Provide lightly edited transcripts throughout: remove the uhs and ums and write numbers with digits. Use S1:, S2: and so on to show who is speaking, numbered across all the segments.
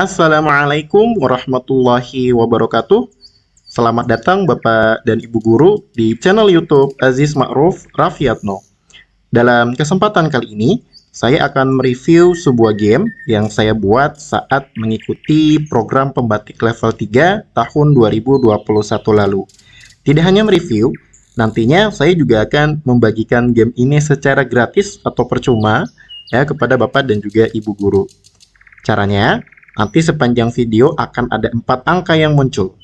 S1: Assalamualaikum warahmatullahi wabarakatuh. Selamat datang Bapak dan Ibu Guru di channel YouTube Aziz Ma'ruf Raffiatno. Dalam kesempatan kali ini, saya akan mereview sebuah game yang saya buat saat mengikuti program pembatik level 3 tahun 2021 lalu. Tidak hanya mereview, nantinya saya juga akan membagikan game ini secara gratis atau percuma ya kepada Bapak dan juga Ibu Guru. Caranya, nanti sepanjang video akan ada 4 angka yang muncul.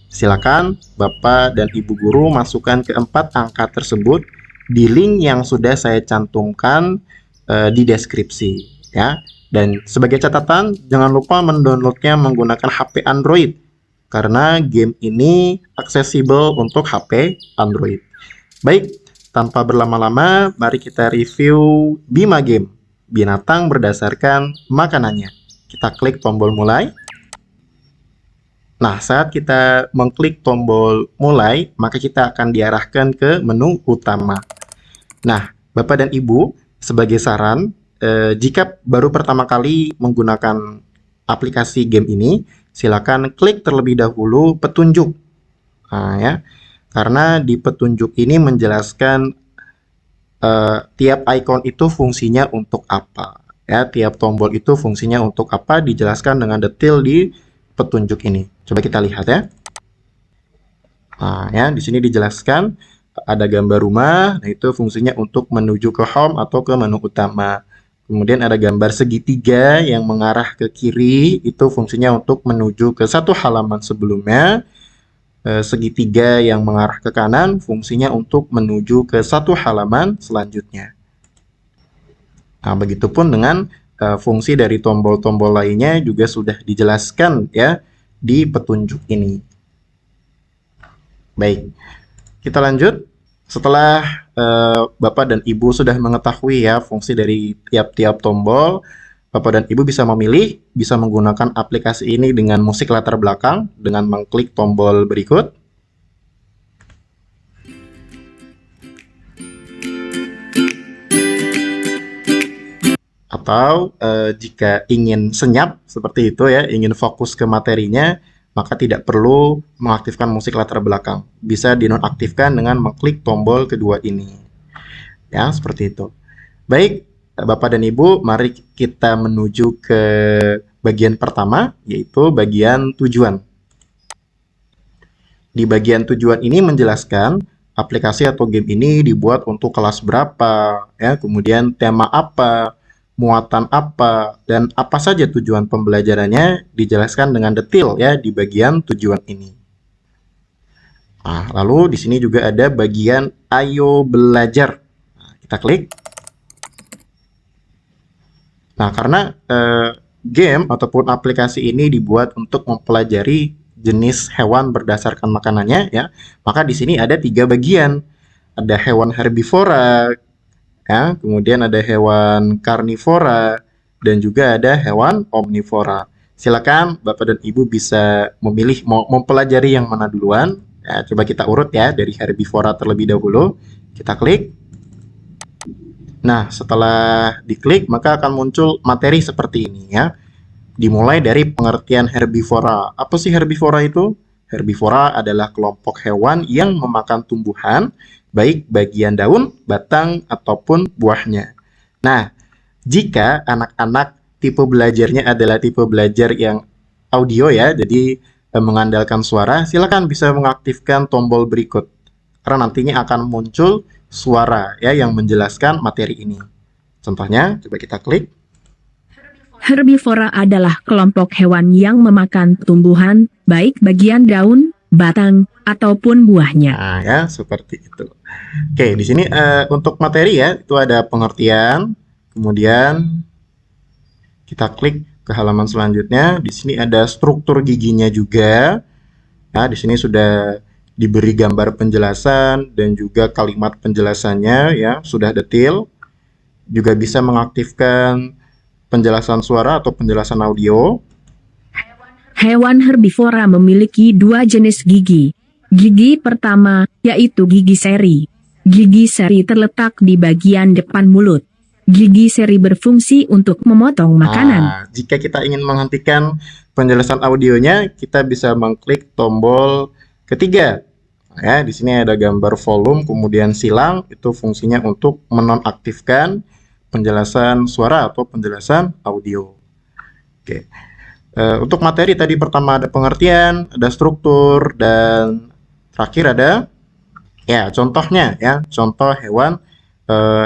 S1: Silakan Bapak dan Ibu Guru masukkan ke 4 angka tersebut di link yang sudah saya cantumkan di deskripsi ya. Dan sebagai catatan, jangan lupa mendownloadnya menggunakan HP Android karena game ini aksesibel untuk HP Android. Baik, tanpa berlama-lama, mari kita review Bima Game, binatang berdasarkan makanannya. Kita klik tombol mulai. Nah, saat kita mengklik tombol mulai, maka kita akan diarahkan ke menu utama. Nah, Bapak dan Ibu, sebagai saran, jika baru pertama kali menggunakan aplikasi game ini, silakan klik terlebih dahulu petunjuk. Nah, ya, karena di petunjuk ini menjelaskan tiap icon itu fungsinya untuk apa. Ya, tiap tombol itu fungsinya untuk apa dijelaskan dengan detail di petunjuk ini. Coba kita lihat ya. Nah, ya, di sini dijelaskan ada gambar rumah, nah itu fungsinya untuk menuju ke home atau ke menu utama. Kemudian ada gambar segitiga yang mengarah ke kiri, itu fungsinya untuk menuju ke satu halaman sebelumnya. Segitiga yang mengarah ke kanan, fungsinya untuk menuju ke satu halaman selanjutnya. Nah, begitupun dengan fungsi dari tombol-tombol lainnya juga sudah dijelaskan ya di petunjuk ini. Baik, kita lanjut. Setelah Bapak dan Ibu sudah mengetahui ya fungsi dari tiap-tiap tombol, Bapak dan Ibu bisa memilih, bisa menggunakan aplikasi ini dengan musik latar belakang dengan mengklik tombol berikut. Atau jika ingin senyap seperti itu ya, ingin fokus ke materinya, maka tidak perlu mengaktifkan musik latar belakang. Bisa dinonaktifkan dengan mengklik tombol kedua ini. Ya, seperti itu. Baik, Bapak dan Ibu, mari kita menuju ke bagian pertama, yaitu bagian tujuan. Di bagian tujuan ini menjelaskan aplikasi atau game ini dibuat untuk kelas berapa, ya, kemudian tema apa, muatan apa, dan apa saja tujuan pembelajarannya dijelaskan dengan detail ya di bagian tujuan ini. Nah, lalu di sini juga ada bagian Ayo Belajar. Nah, kita klik. Nah, karena game ataupun aplikasi ini dibuat untuk mempelajari jenis hewan berdasarkan makanannya ya, maka di sini ada 3 bagian. Ada hewan herbivora, ya, kemudian ada hewan karnivora, dan juga ada hewan omnivora. Silakan Bapak dan Ibu bisa memilih mau mempelajari yang mana duluan. Ya, coba kita urut ya dari herbivora terlebih dahulu. Kita klik. Nah, setelah diklik maka akan muncul materi seperti ini ya. Dimulai dari pengertian herbivora. Apa sih herbivora itu? Herbivora adalah kelompok hewan yang memakan tumbuhan, baik bagian daun, batang, ataupun buahnya. Nah, jika anak-anak tipe belajarnya adalah tipe belajar yang audio ya, jadi mengandalkan suara, silakan bisa mengaktifkan tombol berikut. Karena nantinya akan muncul suara ya yang menjelaskan materi ini. Contohnya, coba kita klik.
S2: Herbivora adalah kelompok hewan yang memakan tumbuhan, baik bagian daun, batang, ataupun buahnya.
S1: Nah, ya, seperti itu. Oke, di sini untuk materi ya, itu ada pengertian, kemudian kita klik ke halaman selanjutnya. Di sini ada struktur giginya juga. Nah, di sini sudah diberi gambar penjelasan dan juga kalimat penjelasannya ya, sudah detail. Juga bisa mengaktifkan penjelasan suara atau penjelasan audio.
S2: Hewan herbivora memiliki 2 jenis gigi. Gigi pertama, yaitu gigi seri. Gigi seri terletak di bagian depan mulut. Gigi seri berfungsi untuk memotong makanan.
S1: Nah, jika kita ingin menghentikan penjelasan audionya, kita bisa mengklik tombol ketiga. Ya, di sini ada gambar volume, kemudian silang, itu fungsinya untuk menonaktifkan penjelasan suara atau penjelasan audio. Oke. Untuk materi tadi pertama ada pengertian, ada struktur, dan terakhir ada ya contohnya ya, contoh hewan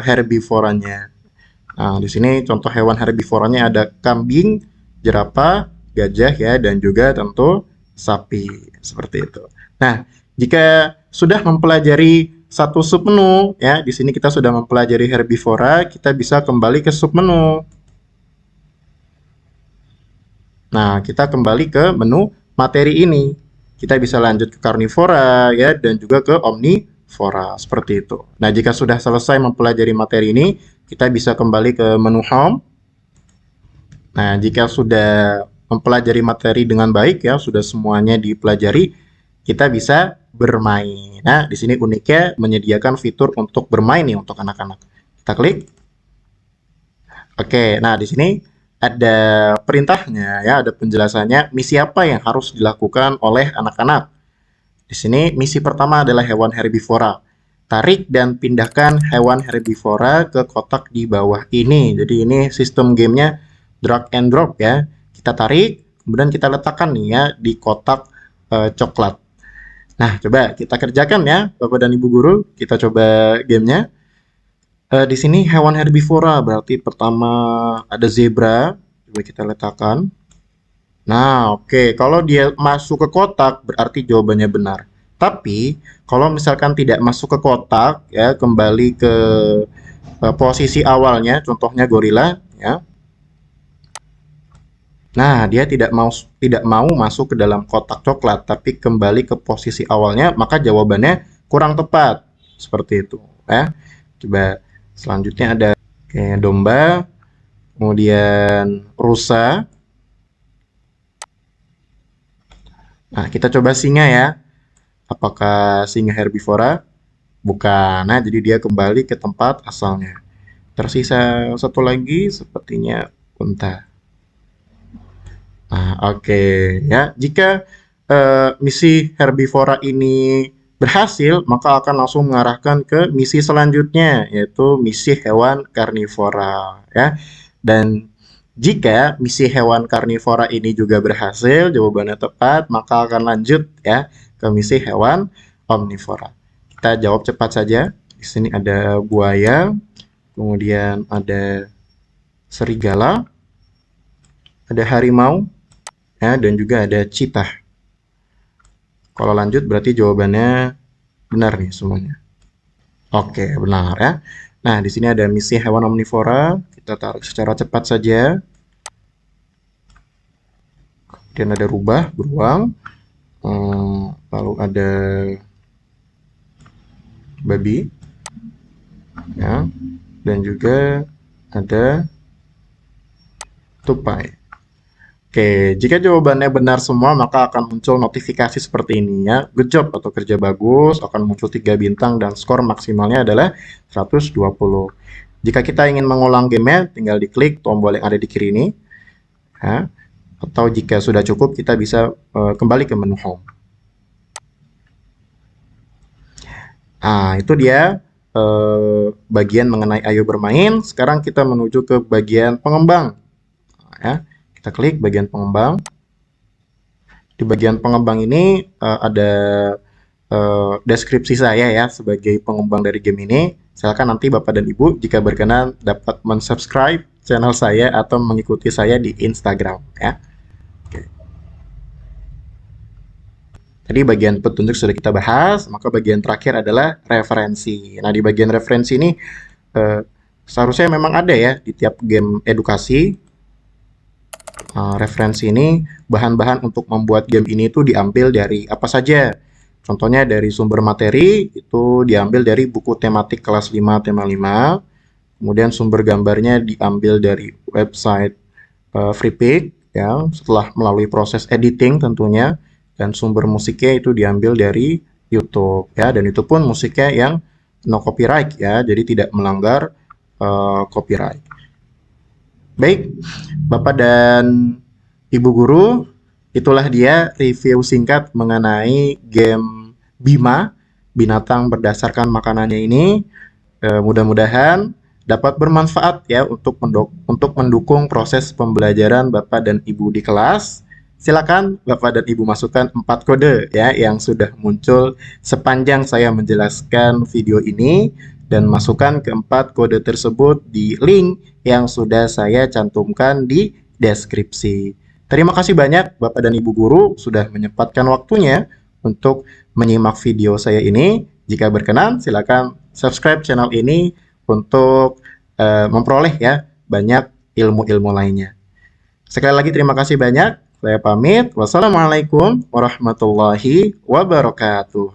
S1: herbivoranya. Nah, di sini contoh hewan herbivoranya ada kambing, jerapah, gajah ya, dan juga tentu sapi seperti itu. Nah, jika sudah mempelajari satu submenu ya, di sini kita sudah mempelajari herbivora, kita bisa kembali ke submenu. Nah, kita kembali ke menu materi ini. Kita bisa lanjut ke karnivora ya, dan juga ke omnivora seperti itu. Nah, jika sudah selesai mempelajari materi ini, kita bisa kembali ke menu home. Nah, jika sudah mempelajari materi dengan baik ya, sudah semuanya dipelajari, kita bisa bermain. Nah, di sini uniknya menyediakan fitur untuk bermain nih untuk anak-anak. Kita klik. Oke, nah di sini ada perintahnya ya, ada penjelasannya misi apa yang harus dilakukan oleh anak-anak. Di sini misi pertama adalah hewan herbivora. Tarik dan pindahkan hewan herbivora ke kotak di bawah ini. Jadi ini sistem gamenya drag and drop ya. Kita tarik, kemudian kita letakkan nih ya di kotak coklat. Nah, coba kita kerjakan ya, Bapak dan Ibu guru. Kita coba gamenya. Di sini hewan herbivora, berarti pertama ada zebra. Coba kita letakkan. Nah, oke. Kalau dia masuk ke kotak, berarti jawabannya benar. Tapi, kalau misalkan tidak masuk ke kotak, ya kembali ke posisi awalnya, contohnya gorila, ya. Nah, dia tidak mau masuk ke dalam kotak coklat, tapi kembali ke posisi awalnya, maka jawabannya kurang tepat. Seperti itu, ya. Coba selanjutnya ada domba, kemudian rusa. Nah, kita coba singa ya. Apakah singa herbivora? Bukan. Nah, jadi dia kembali ke tempat asalnya. Tersisa satu lagi, sepertinya unta. Nah, oke ya. Jika misi herbivora ini berhasil, maka akan langsung mengarahkan ke misi selanjutnya, yaitu misi hewan karnivora ya. Dan jika misi hewan karnivora ini juga berhasil, jawabannya tepat, maka akan lanjut ya ke misi hewan omnivora. Kita jawab cepat saja. Di sini ada buaya, kemudian ada serigala, ada harimau, ya, dan juga ada cheetah. Kalau lanjut berarti jawabannya benar nih semuanya. Oke, benar ya. Nah, di sini ada misi hewan omnivora. Kita tarik secara cepat saja. Kemudian ada rubah, beruang. Lalu ada babi. Ya. Dan juga ada tupai. Oke, jika jawabannya benar semua, maka akan muncul notifikasi seperti ini ya. Good job atau kerja bagus, akan muncul 3 bintang dan skor maksimalnya adalah 120. Jika kita ingin mengulang gamenya, tinggal diklik tombol yang ada di kiri ini. Ya. Atau jika sudah cukup, kita bisa kembali ke menu home. Nah, itu dia bagian mengenai Ayo Bermain. Sekarang kita menuju ke bagian pengembang. Ya. Kita klik bagian pengembang. Di bagian pengembang ini ada deskripsi saya ya sebagai pengembang dari game ini. Silakan nanti Bapak dan Ibu jika berkenan dapat mensubscribe channel saya atau mengikuti saya di Instagram ya. Oke. Tadi bagian petunjuk sudah kita bahas, maka bagian terakhir adalah referensi. Nah, di bagian referensi ini seharusnya memang ada ya di tiap game edukasi. Referensi ini bahan-bahan untuk membuat game ini itu diambil dari apa saja. Contohnya dari sumber materi itu diambil dari buku tematik kelas 5 tema 5. Kemudian sumber gambarnya diambil dari website Freepik ya, setelah melalui proses editing tentunya. Dan sumber musiknya itu diambil dari YouTube ya, dan itu pun musiknya yang no copyright ya, jadi tidak melanggar copyright. Baik, Bapak dan Ibu guru, itulah dia review singkat mengenai game Bima, binatang berdasarkan makanannya ini. Mudah-mudahan dapat bermanfaat ya untuk mendukung proses pembelajaran Bapak dan Ibu di kelas. Silakan Bapak dan Ibu masukkan 4 kode ya yang sudah muncul sepanjang saya menjelaskan video ini, dan masukkan keempat kode tersebut di link yang sudah saya cantumkan di deskripsi. Terima kasih banyak Bapak dan Ibu guru sudah menyempatkan waktunya untuk menyimak video saya ini. Jika berkenan, silakan subscribe channel ini untuk memperoleh ya banyak ilmu-ilmu lainnya. Sekali lagi terima kasih banyak. Saya pamit. Wassalamualaikum warahmatullahi wabarakatuh.